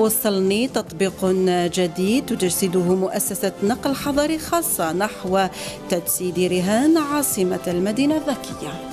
وصلني تطبيق جديد تجسده مؤسسة نقل حضري خاصة نحو تجسيد رهان عاصمة المدينة الذكية.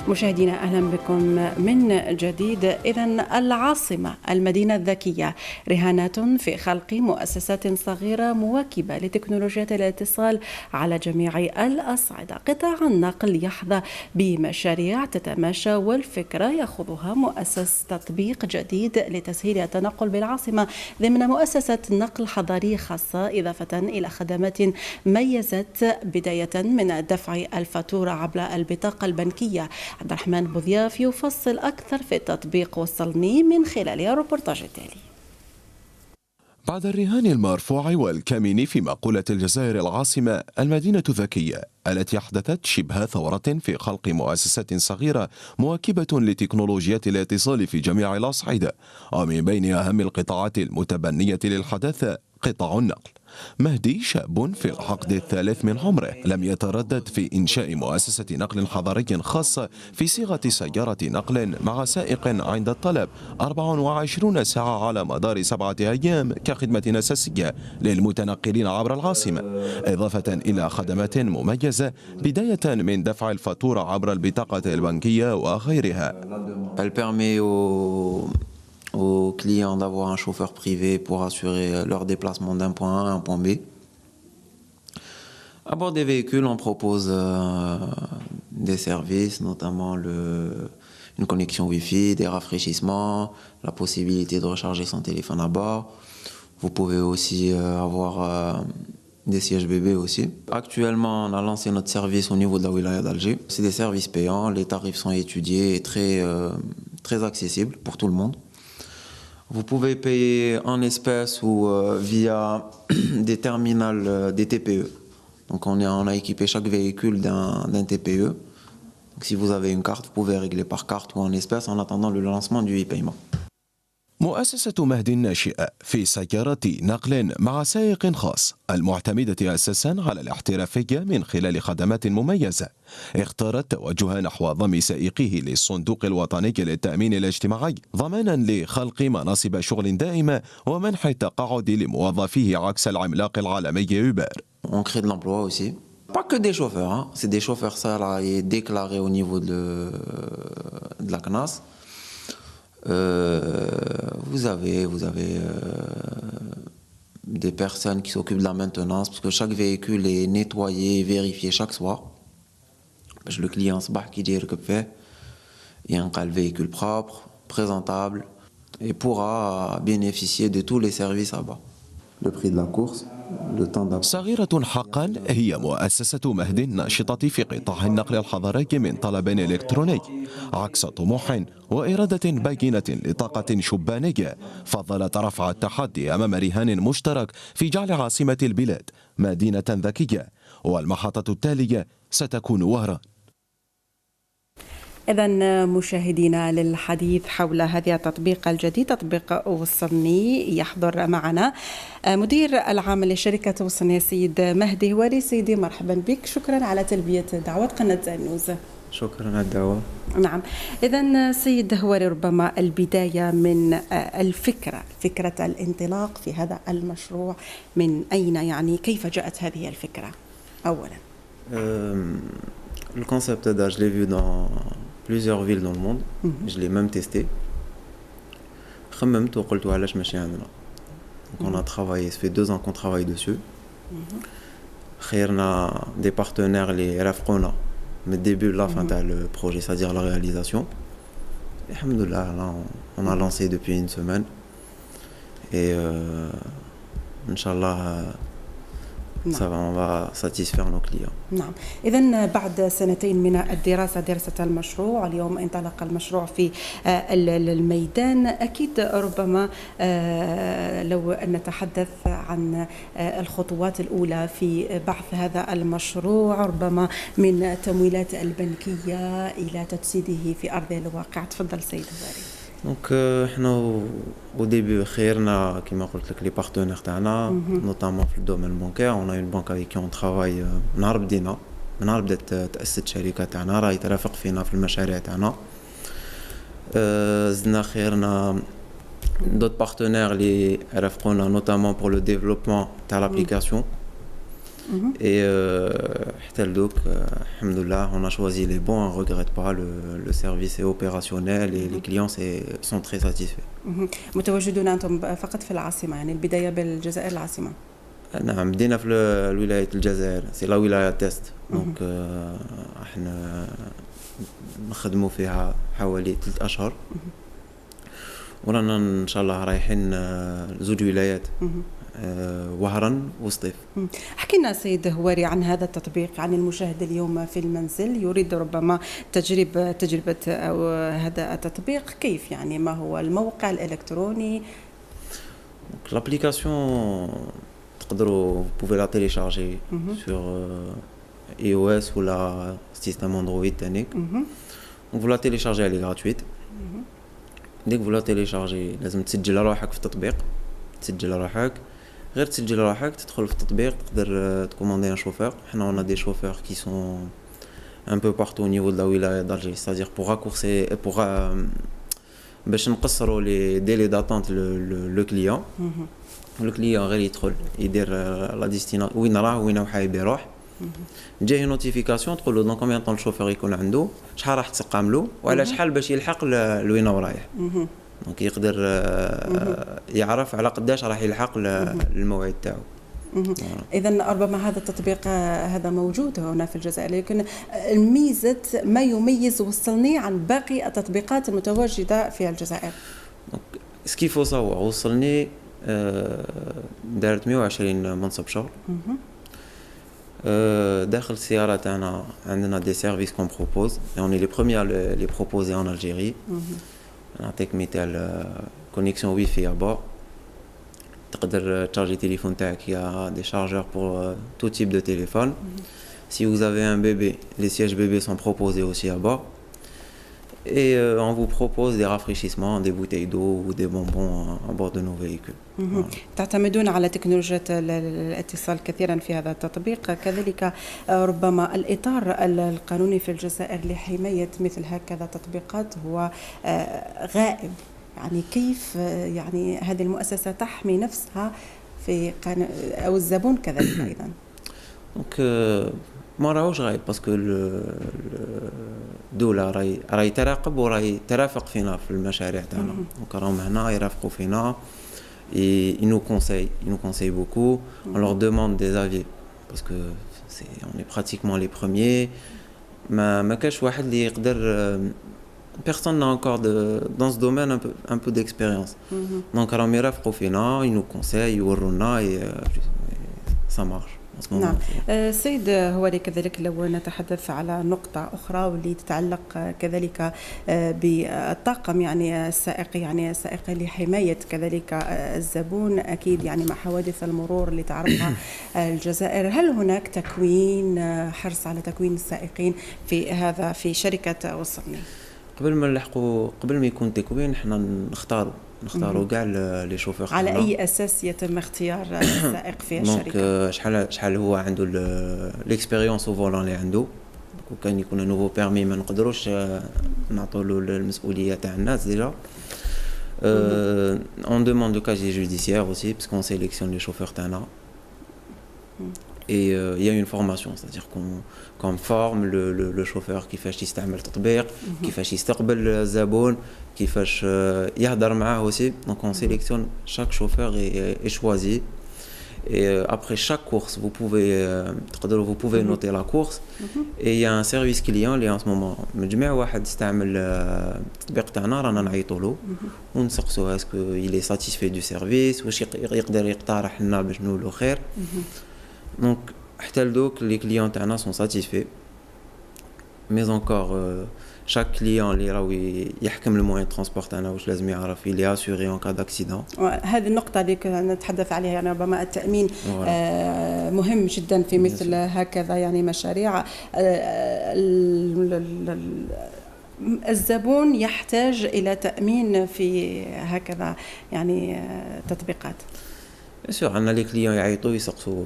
مشاهدينا أهلا بكم من جديد. إذن العاصمة المدينة الذكية رهانات في خلق مؤسسات صغيرة مواكبة لتكنولوجيات الاتصال على جميع الأصعدة. قطاع النقل يحظى بمشاريع تتماشى والفكرة يأخذها مؤسس تطبيق جديد لتسهيل التنقل بالعاصمة ضمن مؤسسة نقل حضري خاصة، إضافة إلى خدمات ميزت بداية من دفع الفاتورة عبر البطاقة البنكية. عبد الرحمن بوضياف يفصل أكثر في التطبيق وصلني من خلال الريبورتاج التالي. بعد الرهان المرفوع والكامن في مقولة الجزائر العاصمة المدينة الذكية التي أحدثت شبه ثورة في خلق مؤسسات صغيرة مواكبة لتكنولوجيات الاتصال في جميع الأصعدة، ومن بين أهم القطاعات المتبنية للحداثة قطاع النقل. مهدي شاب في العقد الثالث من عمره لم يتردد في إنشاء مؤسسة نقل حضري خاصة في صيغة سيارة نقل مع سائق عند الطلب 24 ساعة على مدار 7 أيام كخدمة أساسية للمتنقلين عبر العاصمة، إضافة إلى خدمات مميزة بداية من دفع الفاتورة عبر البطاقة البنكية وغيرها. Aux clients d'avoir un chauffeur privé pour assurer leur déplacement d'un point A à un point B. À bord des véhicules, on propose des services, notamment une connexion Wi-Fi, des rafraîchissements, la possibilité de recharger son téléphone à bord. Vous pouvez aussi avoir des sièges bébés aussi. Actuellement, on a lancé notre service au niveau de la wilaya d'Alger. C'est des services payants, les tarifs sont étudiés et très accessibles pour tout le monde. Vous pouvez payer en espèces ou via des terminals, des TPE. Donc on a équipé chaque véhicule d'un TPE. Donc si vous avez une carte, vous pouvez régler par carte ou en espèces en attendant le lancement du e-paiement. مؤسسة مهدي الناشئة في سيارة نقل مع سائق خاص المعتمدة أساسا على الاحترافية من خلال خدمات مميزة، اختارت توجه نحو ضم سائقيه للصندوق الوطني للتأمين الاجتماعي ضمانا لخلق مناصب شغل دائمة ومنح التقاعد لموظفيه عكس العملاق العالمي أوبر. On crée de l'emploi aussi. Pas que des chauffeurs, hein. C'est des chauffeurs salariés déclarés au niveau de la CNAS. Vous avez des personnes qui s'occupent de la maintenance parce que chaque véhicule est nettoyé et vérifié chaque soir. Le client qui dit que fait, il y a un véhicule propre, présentable et pourra bénéficier de tous les services à bas. Le prix de la course. صغيرة حقا هي مؤسسة مهدي الناشطة في قطاع النقل الحضري من طلب إلكتروني، عكس طموح وإرادة بينة لطاقة شبانية فضلت رفع التحدي أمام رهان مشترك في جعل عاصمة البلاد مدينة ذكية، والمحطة التالية ستكون وهران. إذن مشاهدينا للحديث حول هذا التطبيق الجديد تطبيق وصلني يحضر معنا مدير العام لشركة وصلني السيد مهدي هواري. سيدي مرحبا بك، شكرا على تلبية دعوة قناة النوز. شكرا على الدعوة. نعم، إذن سيد هواري ربما البداية من فكرة الانطلاق في هذا المشروع من أين، يعني كيف جاءت هذه الفكرة أولا؟ Le concept d'ADA, je l'ai vu dans plusieurs villes dans le monde. Je l'ai même testé. Donc on a travaillé, ça fait 2 ans qu'on travaille dessus. On a des partenaires, les RFQONA, mais début, la fin le projet, c'est-à-dire la réalisation. Et alhamdoulilah, là, on a lancé depuis 1 semaine. Et Inch'Allah, on va satisfaire nos clients. نعم، إذن بعد سنتين من دراسة المشروع، اليوم انطلق المشروع في الميدان. أكيد ربما لو نتحدث عن الخطوات الأولى في بعث هذا المشروع، ربما من تمويلات البنكية إلى تجسيده في أرض الواقع. تفضل سيد هواري. دونك حنا au début خيرنا كيما قلت لك لي بارتنير تاعنا نوتامون في الدومين بانكير. on a une banque avec qui on travaille من نهار بدينا، من نهار بدات تأسست الشركة تاعنا راهي ترافق فينا في المشاريع تاعنا. زدنا خيرنا d'autres partenaires اللي رافقونا notamment pour le développement تاع l'application. Et حتى لدوك الحمد لله on a choisi les bons, on regrette pas, le service est opérationnel et les clients sont très satisfaits. متواجدون أنتم فقط في العاصمة، يعني البداية بالجزائر العاصمة؟ نعم بدينا في ولاية الجزائر، سي لا ولاية تيست. دونك احنا نخدموا فيها حوالي 3 أشهر، ورانا ان شاء الله رايحين زوج ولايات، وهران وسطيف. احكي لنا سيد هواري عن هذا التطبيق، عن المشاهد اليوم في المنزل يريد ربما تجربة أو هذا التطبيق، كيف يعني ما هو الموقع الإلكتروني؟ l'application تقدروا vous pouvez la télécharger sur iOS ou la système Android تانيك. vous la téléchargez, elle est gratuite. dès que vous la téléchargez لازم تسجل روحك في التطبيق، تسجل روحك، غير تسجل روحك تدخل في التطبيق تقدر تكوماندي ان شوفور. حنا on a des chauffeurs qui sont un peu partout au niveau de la wilaya d'Alger, c'est-à-dire pour raccourcir pour باش نقصروا les délais d'attente le client. le client غير يدخل يدير لا ديستينا وين راه وين حايب يروح، جاي نوتيفيكاسيون تقول له دون كومبيان طون الشوفور يكون عنده، شحال راح تسقام له وعلى شحال باش يلحق لوين رايح. دونك يقدر يعرف على قداش راح يلحق الموعد تاعو. إذن ربما هذا التطبيق هذا موجود هنا في الجزائر، لكن الميزة ما يميز وصلني عن باقي التطبيقات المتواجدة في الجزائر. سكيفو صور وصلني دارت 120 منصب شغل. داخل السيارة تاعنا عندنا دي سيرفيس كون بروبوز، اون لي بروميير لي بروبوزي ان الجيري. نعطيك مثال، كونيكسيون واي فاي ابور، تقدر تشارجي تليفون تاعك، يا دي شارجور بور تو تيب دو تيليفون. si vous avez un bébé, les sièges bébés sont proposés aussi à bord. Et on vous propose des rafraîchissements, des bouteilles d'eau ou des bonbons à bord de nos véhicules. تعتمدون على تكنولوجيا الاتصال كثيرا في هذا التطبيق، كذلك ربما الإطار القانوني في الجزائر لحماية مثل هكذا تطبيقات هو غائب، يعني كيف يعني هذه المؤسسة تحمي نفسها في أو الزبون كذلك أيضا؟ ما راهوش غايب باسكو الدولة راهي تراقب وراهي ترافق فينا في المشاريع تاعنا. دونك راهم هنا يرافقوا فينا، ils nous conseillent beaucoup. On leur demande des avis parce que on est pratiquement les premiers. ما كاش واحد اللي يقدر personne n'a encore dans ce domaine un peu d'expérience. Donc راهم يرافقوا فينا، ils nous conseillent، يورونا et ça marche. نعم. سيد هواري، كذلك لو نتحدث على نقطة أخرى واللي تتعلق كذلك بالطاقم، يعني السائق، يعني السائق لحماية كذلك الزبون، أكيد يعني مع حوادث المرور اللي تعرفها الجزائر، هل هناك تكوين حرص على تكوين السائقين في شركة وصلني؟ قبل ما يكون تكوين احنا نختاروا كاع لي شوفور. على اي اساس يتم اختيار السائق في الشركه؟ دونك شحال هو عنده ليكسبيريونس او فولان اللي عنده. وكان يكون نوفو بيرمي ما نقدروش نعطوا له المسؤوليه تاع الناس ديجا. on demande le casier judiciaire aussi parce qu'on sélectionne les chauffeurs تاعنا. Et il y a une formation, c'est-à-dire qu'on forme le chauffeur كيفاش يستعمل التطبيق، كيفاش يستقبل الزبون، كيفاش يهضر معاه aussi. Donc on sélectionne chaque chauffeur est choisi. Et après chaque course, vous pouvez noter la course. Et il y a un service client اللي en ce moment مجمع واحد يستعمل التطبيق تاعنا رانا نعيطوا له ونسقسوه اسكو il est satisfait du service، واش يقدر يقترح لنا باش نولو خير. Donc حتى لدوك les clients تاعنا sont satisfaits. Mais encore chaque client اللي راهو يحكم الموين ترونسبور تاعنا واش لازم يعرف il est assuré en cas d'accident. هذه النقطة اللي نتحدث عليها، يعني ربما التأمين مهم جدا في مثل هكذا يعني مشاريع. الزبون يحتاج إلى تأمين في هكذا يعني تطبيقات. سور عندنا لي كليون يعيطوا يسقسوا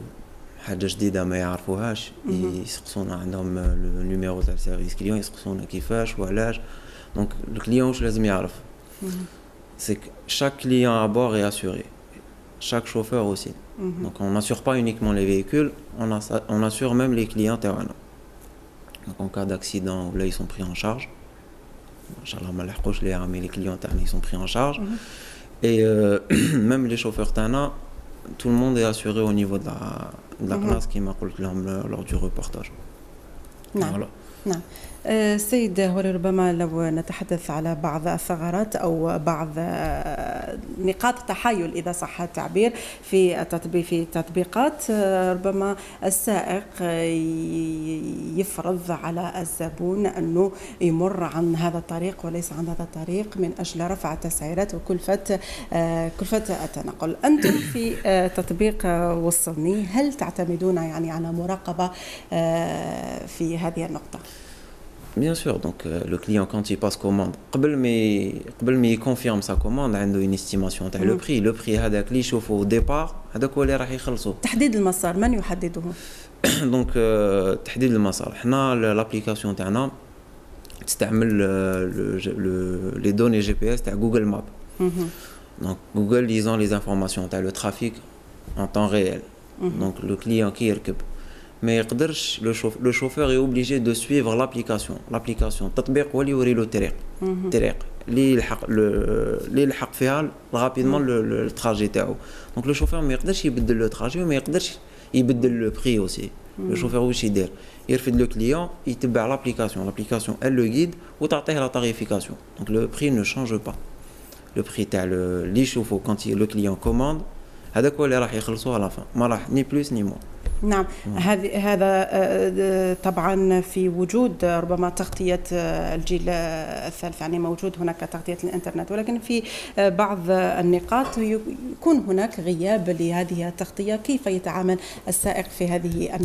حاجه جديده ما يعرفوهاش، يسقسونا عندهم لو نيميرو تاع سيرفيس كليون، يسقسونا كيفاش وعلاش. دونك الكليون واش لازم يعرف سي chaque client à bord est assuré, chaque chauffeur aussi. Donc on n'assure pas uniquement les véhicules, on assure même les clients تاعنا. Donc en cas d'accident là ils sont pris en charge. Inch'Allah ما لحقوش ليها mais les clients تاعنا ils sont pris en charge. Et même les chauffeurs تاعنا tout le monde est assuré au niveau de la classe qui m'a قلت لهم lors du reportage. نعم. Voilà. نعم. سيد هوري، ربما لو نتحدث على بعض الثغرات أو بعض نقاط تحايل إذا صح التعبير في تطبيقات، ربما السائق يفرض على الزبون أنه يمر عن هذا الطريق وليس عن هذا الطريق من أجل رفع التسعيرات وكلفة التنقل. أنتم في تطبيق وصلني هل تعتمدون يعني على مراقبة في هذه النقطة؟ Bien sûr, donc le client quand il passe commande, قبل ما يconfirme sa commande عنده une estimation تاع le prix. Le prix هذاك اللي يشوفه au départ هذاك هو اللي راح يخلصوا. تحديد المسار من يحدده؟ دونك تحديد المسار حنا لابليكاسيون تاعنا تستعمل les données GPS تاع Google Maps. Donc Google ils ont les informations تاع le trafic en temps réel. Donc le client qui يركب ما يقدرش le chauffeur est obligé de suivre l'application التطبيق هو اللي يوري له الطريق اللي يلحق فيها rapidement le trajet تاعو. Donc le chauffeur ما يقدرش يبدل le trajet وما يقدرش يبدل le prix aussi. Le chauffeur واش يدير يرفد le client يتبع l'application elle le guide وتعطيه la tarification. Donc le prix ne change pas. Le prix تاع اللي يشوفه quand le client commande هذاك هو اللي راح يخلصوه على fin ما راح ni plus ni moins. نعم. هذا طبعا في وجود ربما تغطية الجيل الثالث، يعني موجود هناك تغطية الإنترنت، ولكن في بعض النقاط يكون هناك غياب لهذه التغطية. كيف يتعامل السائق في هذه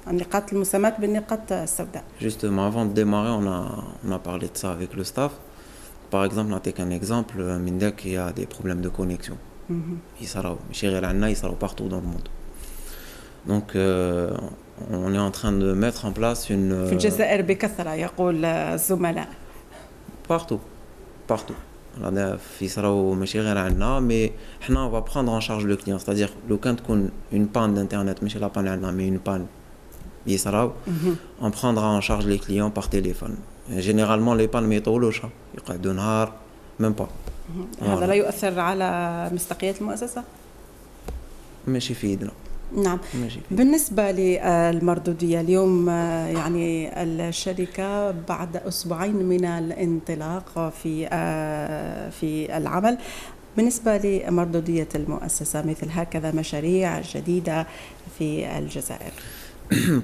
النقاط المسماة بالنقاط السوداء؟ Justement, avant de démarrer, on a parlé de ça avec le staff. Par exemple, on a un exemple, Mindek, il y a des problèmes de connexion. Ils sont partout dans le monde. Donc on est en train de mettre en place une... في الجزائر بكثرة يقول الزملاء. Partout. في صراو ماشي غير عندنا mais حنا on va prendre en charge le client, c'est-à-dire لو كان تكون une panne d'internet ماشي لا بان عندنا mais une panne يصراو on prendra en charge les clients par téléphone. Généralement les pannes ما يطولوش يقعدوا نهار même pas. هذا لا يؤثر على مصداقية المؤسسة؟ ماشي في يدنا. نعم. بالنسبة للمردودية اليوم، يعني الشركة بعد أسبوعين من الانطلاق في العمل، بالنسبة لمردودية المؤسسة مثل هكذا مشاريع جديدة في الجزائر.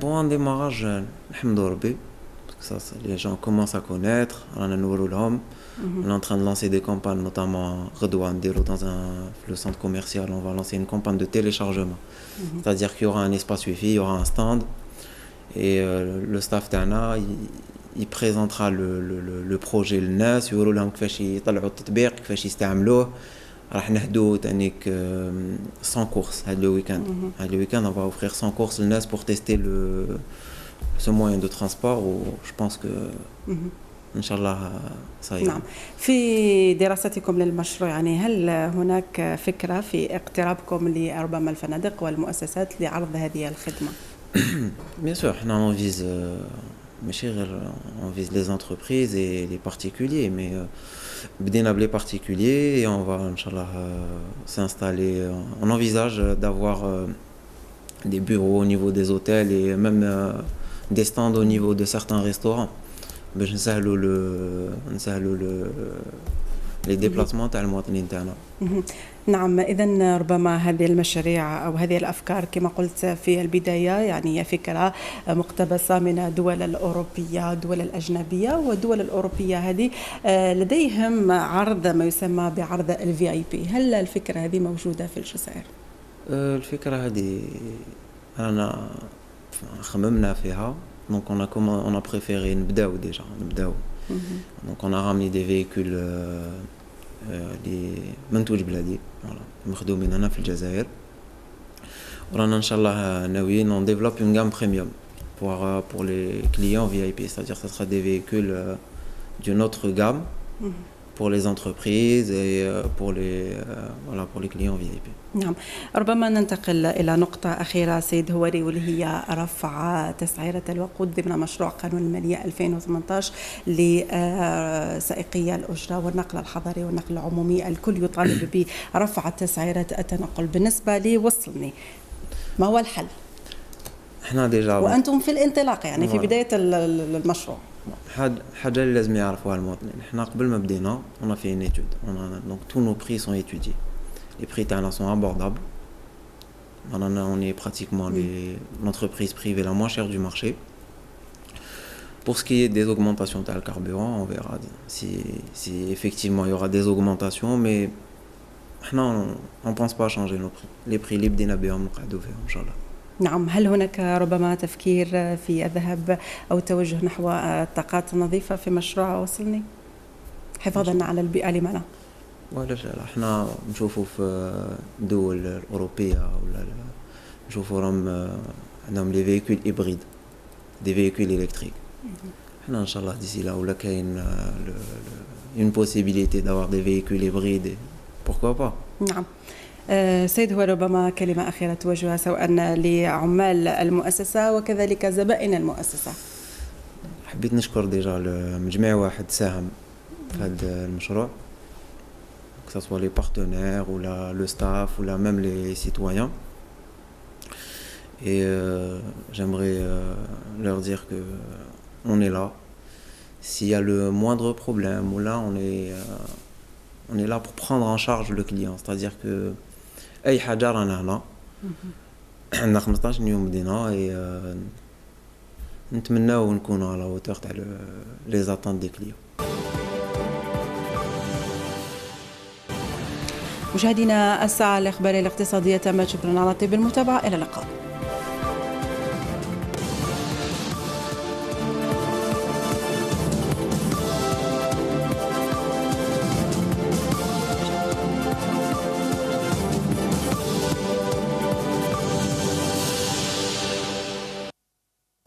Pour un démarrage, alhamdoulilah Rabbi, parce que les gens commencent à connaître, on est en train de lancer des campagnes, notamment Redouane, dans le centre commercial, on va lancer une campagne de téléchargement. C'est-à-dire qu'il y aura un espace Wi-Fi, il y aura un stand, et le staff تاعنا il présentera le projet للناس، يقولوا لهم كيفاش يطلعوا التطبيق، كيفاش يستعملوه. راح نهدو تانيك 100 courses هذا le week-end on va offrir 100 courses للناس pour tester ce moyen de transport où je pense que إن شاء الله صحيح. نعم. في دراستكم للمشروع يعني هل هناك فكرة في اقترابكم لربما الفنادق والمؤسسات لعرض هذه الخدمة؟ Bien sûr, on vise ماشي غير on vise les entreprises et les particuliers, mais بدينا بلي particuliers et on va Inch'Allah s'installer. On envisage d'avoir des bureaux au niveau des hôtels et même des stands au niveau de certains restaurants. باش نسهلوا les déplacements تاع المواطنين تاعنا. نعم. إذن ربما هذه المشاريع أو هذه الأفكار كما قلت في البداية يعني هي فكرة مقتبسة من الدول الأوروبية، الدول الأجنبية، والدول الأوروبية هذه لديهم عرض ما يسمى بعرض VIP. هل الفكرة هذه موجودة في الجزائر؟ الفكرة هذه أنا خممنا فيها. Donc on a préféré نبداو Donc on a ramené des véhicules منتوج بلادي voilà مخدومين هنا في الجزائر. ورانا إن شاء الله ناويين on développe une gamme premium pour les clients VIP, c'est-à-dire que ce sera des véhicules d'une autre gamme pour les entreprises et pour les clients VIP. نعم، ربما ننتقل إلى نقطة أخيرة سيد هواري، واللي هي رفع تسعيرة الوقود ضمن مشروع قانون المالية 2018 لسائقي الأجرة والنقل الحضري والنقل العمومي. الكل يطالب برفع تسعيرة التنقل. بالنسبة لي وصلني، ما هو الحل؟ احنا ديجا وأنتم في الانطلاق يعني في بداية المشروع. حاجة اللي لازم يعرفوها المواطنين، احنا قبل ما بدينا on a fait une étude, donc tous nos prix sont étudiés. Les prix تاعنا sont abordables. On est pratiquement l'entreprise privée la moins chère du marché. Pour ce qui est des augmentations de carburant, on verra si effectivement il y aura des augmentations, mais on ne pense pas changer nos prix. Les prix اللي بدينا بهم نقعدوا فيهم إن شاء الله. نعم، هل هناك ربما تفكير في الذهاب أو التوجه نحو الطاقات النظيفة في مشروع وصلني حفاظا على البيئة؟ لماذا؟ وعلاش لا، احنا نشوفوا في الدول الأوروبية ولا نشوفوا راهم عندهم لي فييكول هيبريد، دي فييكول إلكتريك. احنا إن شاء الله ديسي لا ولا كاين une possibilité d'avoir des véhicules hybrides, pourquoi pas. نعم. سيد، هو ربما كلمة أخيرة توجهها سواء لعمال المؤسسة وكذلك زبائن المؤسسة. حبيت نشكر ديجا مجمع واحد ساهم في هذا المشروع، que ce soit les partenaires ou le staff ou même les citoyens. Et j'aimerais leur dire que on est là. S'il y a le moindre problème, ou là on est là pour prendre en charge le client, c'est-à-dire que أي حاجة رانا هنا. عندنا 15 يوم بدينا et نتمناو نكونوا على hauteur تاع les attentes des clients. مشاهدينا، الساعة الإخبارية الاقتصادية تمت. شكرا على طيب المتابعة، إلى اللقاء.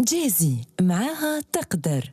جازي معاها تقدر.